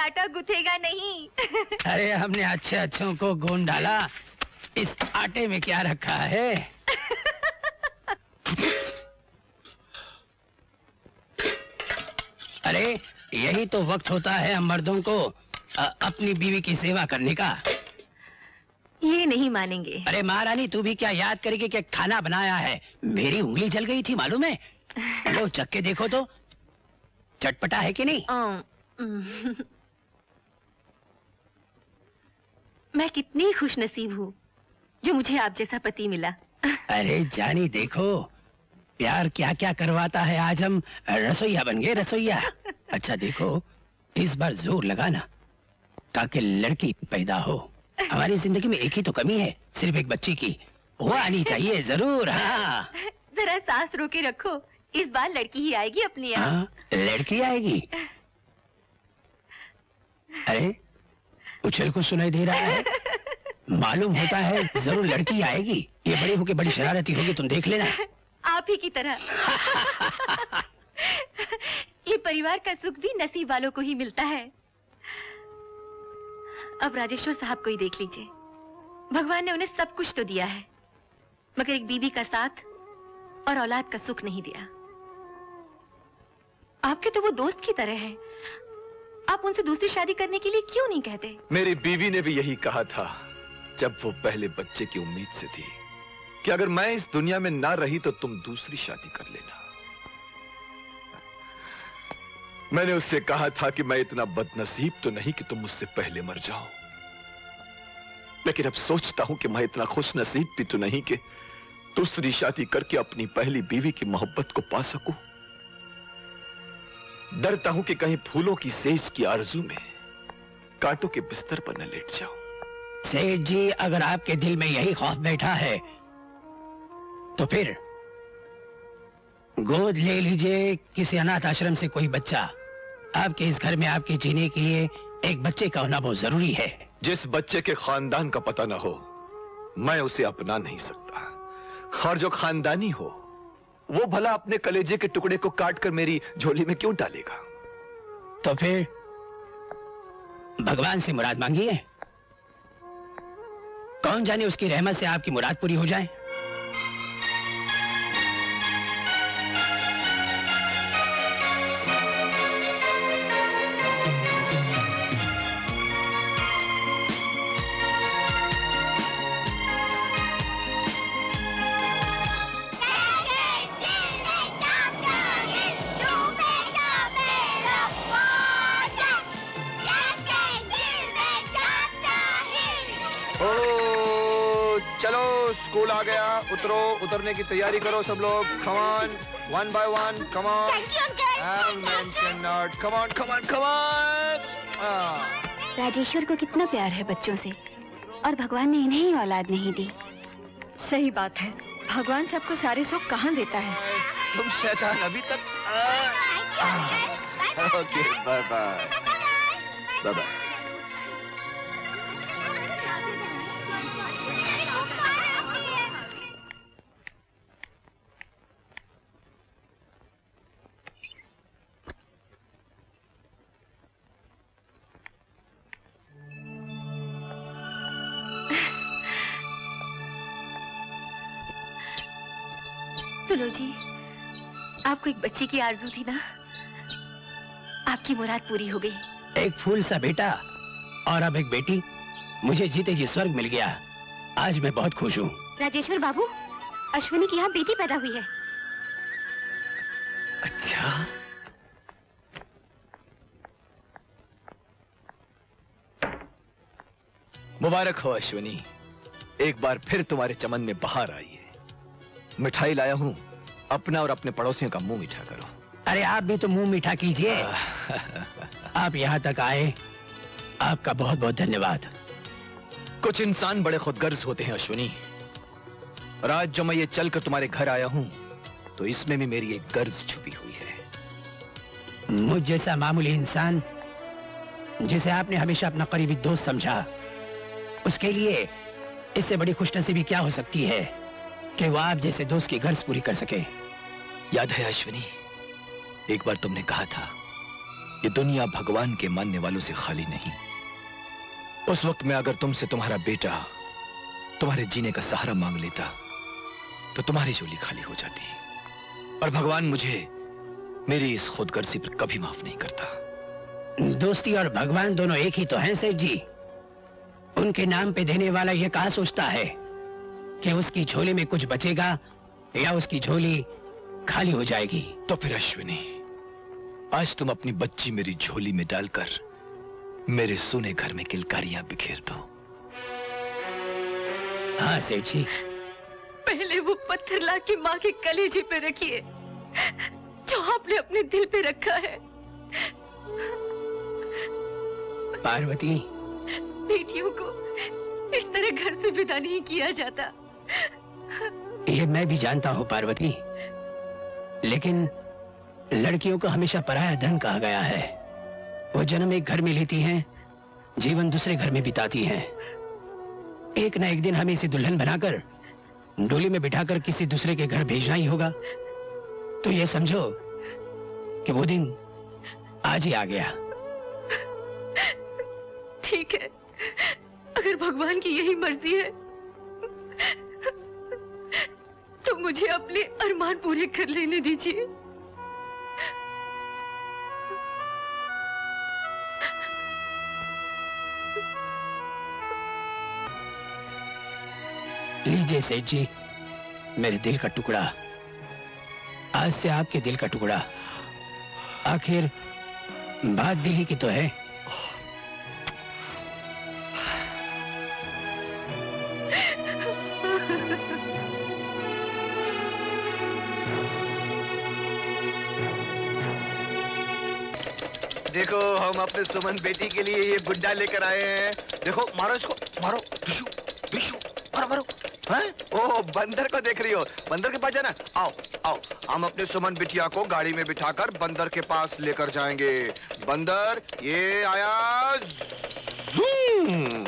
आटा गुथेगा नहीं। अरे हमने अच्छे अच्छों को गूंद डाला, इस आटे में क्या रखा है? अरे यही तो वक्त होता है हम मर्दों को अपनी बीवी की सेवा करने का। ये नहीं मानेंगे। अरे महारानी, तू भी क्या याद करेगी कि खाना बनाया है? मेरी उंगली जल गई थी मालूम है? लो चख के देखो तो, चटपटा है कि नहीं? मैं कितनी खुशनसीब हूँ जो मुझे आप जैसा पति मिला। अरे जानी, देखो प्यार क्या क्या करवाता है। आज हम रसोइया बन गए, रसोइया। अच्छा देखो, इस बार जोर लगाना ताकि लड़की पैदा हो। हमारी जिंदगी में एक ही तो कमी है, सिर्फ एक बच्ची की, वो आनी चाहिए जरूर। हाँ जरा सांस रोके रखो, इस बार लड़की ही आएगी अपने यहाँ। हाँ, लड़की आएगी? अरे उछल को सुनाई दे रहा है, मालूम होता है जरूर लड़की आएगी। ये बड़ी होके बड़ी शरारती होगी, तुम देख लेना। आप ही की तरह। ये परिवार का सुख भी नसीब वालों को ही मिलता है। अब राजेश्वर साहब को ही देख लीजिए, भगवान ने उन्हें सब कुछ तो दिया है, मगर एक बीबी का साथ और औलाद का सुख नहीं दिया। आपके तो वो दोस्त की तरह हैं। आप उनसे दूसरी शादी करने के लिए क्यों नहीं कहते? मेरी बीवी ने भी यही कहा था जब वो पहले बच्चे की उम्मीद से थी कि अगर मैं इस दुनिया में ना रही तो तुम दूसरी शादी कर लेना। मैंने उससे कहा था कि मैं इतना बदनसीब तो नहीं कि तुम मुझसे पहले मर जाओ, लेकिन अब सोचता हूं कि मैं इतना खुश नसीब भी तो नहीं कि दूसरी शादी करके अपनी पहली बीवी की मोहब्बत को पा सकूं। डरता हूं कि कहीं फूलों की सेज की आरज़ू में कांटों के बिस्तर पर न लेट जाऊं। सेठ जी, अगर आपके दिल में यही खौफ बैठा है तो फिर गोद ले लीजिए किसी अनाथ आश्रम से कोई बच्चा। आपके इस घर में आपके जीने के लिए एक बच्चे का होना बहुत जरूरी है। जिस बच्चे के खानदान का पता ना हो, मैं उसे अपना नहीं सकता। और जो खानदानी हो, वो भला अपने कलेजे के टुकड़े को काट कर मेरी झोली में क्यों डालेगा? तो फिर भगवान से मुराद मांगिए, कौन जाने उसकी रहमत से आपकी मुराद पूरी हो जाए। स्कूल आ गया, उतरो, उतरने की तैयारी करो सब लोग। Come on, one by one, come on. Thank you, uncle. I'll mention not. Come on, come on, come on. Rajeshwar को कितना प्यार है बच्चों से, और भगवान ने इन्हें ही औलाद नहीं दी। सही बात है, भगवान सबको सारे सुख कहाँ देता है। तुम शैतान अभी तक। Okay, bye bye, bye bye. सुनो जी, आपको एक बच्ची की आरज़ू थी ना, आपकी मुराद पूरी हो गई। एक फूल सा बेटा और अब एक बेटी, मुझे जीते जी स्वर्ग मिल गया। आज मैं बहुत खुश हूँ। राजेश्वर बाबू, अश्विनी की यहाँ बेटी पैदा हुई है। अच्छा, मुबारक हो अश्विनी, एक बार फिर तुम्हारे चमन में बहार आई है। मिठाई लाया हूं, अपना और अपने पड़ोसियों का मुंह मीठा करो। अरे आप भी तो मुंह मीठा कीजिए। आप यहाँ तक आए, आपका बहुत बहुत धन्यवाद। कुछ इंसान बड़े खुदगर्ज होते हैं अश्विनी, और आज जो मैं ये चलकर तुम्हारे घर आया हूं तो इसमें भी मेरी एक गर्ज छुपी हुई है। मुझ जैसा मामूली इंसान जिसे आपने हमेशा अपना करीबी दोस्त समझा, उसके लिए इससे बड़ी खुशनसीबी क्या हो सकती है कि वो आप जैसे दोस्त की गर्ज पूरी कर सके। याद है अश्विनी, एक बार तुमने कहा था ये दुनिया भगवान के मानने वालों से खाली नहीं। उस वक्त में अगर तुमसे तुम्हारा बेटा तुम्हारे जीने का सहारा मांग लेता तो तुम्हारी झोली खाली हो जाती। और भगवान मुझे मेरी इस खुदगर्जी पर कभी माफ नहीं करता। दोस्ती और भगवान दोनों एक ही तो हैं सेठ जी। उनके नाम पे देने वाला ये कहाँ सोचता है कि उसकी झोली में कुछ बचेगा या उसकी झोली खाली हो जाएगी। तो फिर अश्विनी, आज तुम अपनी बच्ची मेरी झोली में डालकर मेरे सोने घर में किलकारियां बिखेर दो। हाँ सेठ जी। पहले वो पत्थर ला के माँ के कलेजे पे रखिए जो आपने अपने दिल पे रखा है। पार्वती, बेटियों को इस तरह घर से विदा नहीं किया जाता। ये मैं भी जानता हूँ पार्वती, लेकिन लड़कियों को हमेशा पराया धन कहा गया है। वो जन्म एक घर में लेती हैं, जीवन दूसरे घर में बिताती हैं। एक ना एक दिन हमें इसे दुल्हन बनाकर डोली में बिठाकर किसी दूसरे के घर भेजना ही होगा। तो ये समझो कि वो दिन आज ही आ गया। ठीक है, अगर भगवान की यही मर्जी है तो मुझे अपने अरमान पूरे कर लेने दीजिए। लीजिए सेठ जी, मेरे दिल का टुकड़ा, आज से आपके दिल का टुकड़ा। आखिर बात दिल ही की तो है। देखो, हम अपने सुमन बेटी के लिए ये गुड्डा लेकर आए हैं। देखो, मारो इसको, मारो, डिशू, डिशू, मारो, मारो। हैं? ओह, बंदर को देख रही हो? बंदर के पास जाना। आओ, आओ, हम अपने सुमन बिटिया को गाड़ी में बिठाकर बंदर के पास लेकर जाएंगे। बंदर, ये आया। ज़ूम।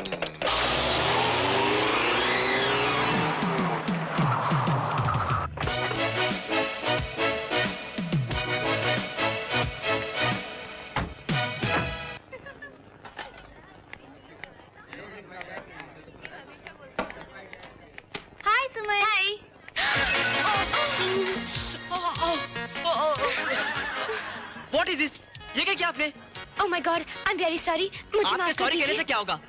What is this? ये क्या किया आपने? Oh my God, I'm very sorry. मुझे आपके माफ कर सॉरी कहने दीजिए। से क्या होगा?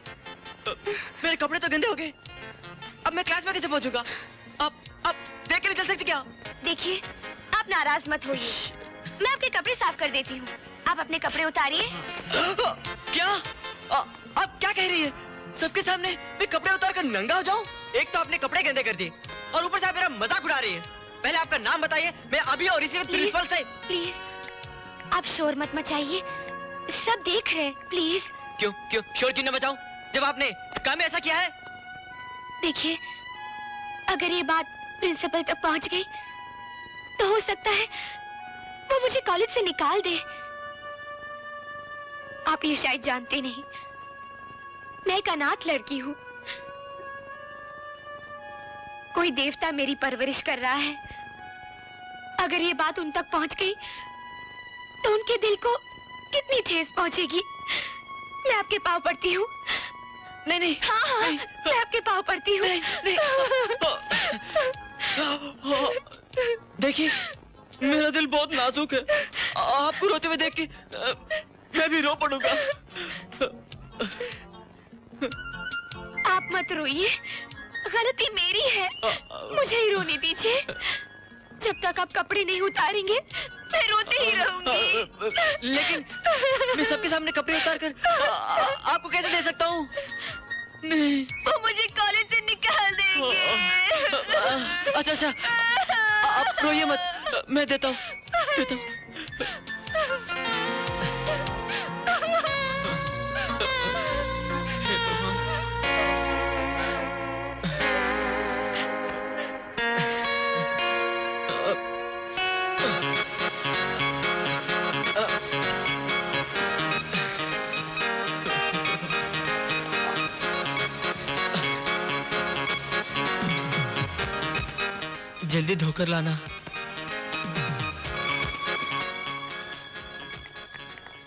मेरे कपड़े तो गंदे हो गए। अब मैं क्लास में कैसे पहुंचूंगा? अब देख के नहीं चल सकती क्या? देखिए, आप नाराज मत होइए। मैं आपके कपड़े साफ कर देती हूँ। आप अपने कपड़े उतारिए। क्या? आप क्या कह रही है? सबके सामने मैं कपड़े उतार कर नंगा हो जाऊं? एक तो आपने कपड़े गंदे कर दिए और ऊपर से आप मेरा मजाक उड़ा रही है। पहले आपका नाम बताइए, मैं अभी और इसी वक्त प्रिंसिपल से। प्लीज, आप शोर मत मचाइए। सब देख रहे हैं, प्लीज। क्यों शोर क्यों न मचाऊं? जब आपने काम में ऐसा किया है। देखिए, अगर ये बात प्रिंसिपल तक पहुंच गई तो हो सकता है वो मुझे कॉलेज से निकाल दे। आप ये शायद जानते नहीं, मैं एक अनाथ लड़की हूँ। कोई देवता मेरी परवरिश कर रहा है। अगर ये बात उन तक पहुंच गई तो उनके दिल को कितनी ठेस पहुंचेगी। मैं आपके पाँव पड़ती हूँ। नहीं हाँ, मैं आपके पाँव पड़ती हूँ। देखिए, मेरा दिल बहुत नाजुक है। आपको रोते हुए देख के मैं भी रो पड़ूंगा। आप मत रोइए, गलती मेरी है। मुझे ही रोने दीजिए। जब तक आप कपड़े नहीं उतारेंगे मैं रोते ही रहूंगी। लेकिन मैं सबके सामने कपड़े उतार कर आपको कैसे दे सकता हूँ? नहीं, वो मुझे कॉलेज से निकाल देंगे। अच्छा, आप रोइए मत, मैं देता हूँ। जल्दी धोकर लाना।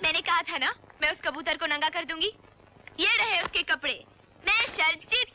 मैंने कहा कहा था ना, मैं उस कबूतर को नंगा कर दूंगी। ये रहे उसके कपड़े, मैं शर्त जीत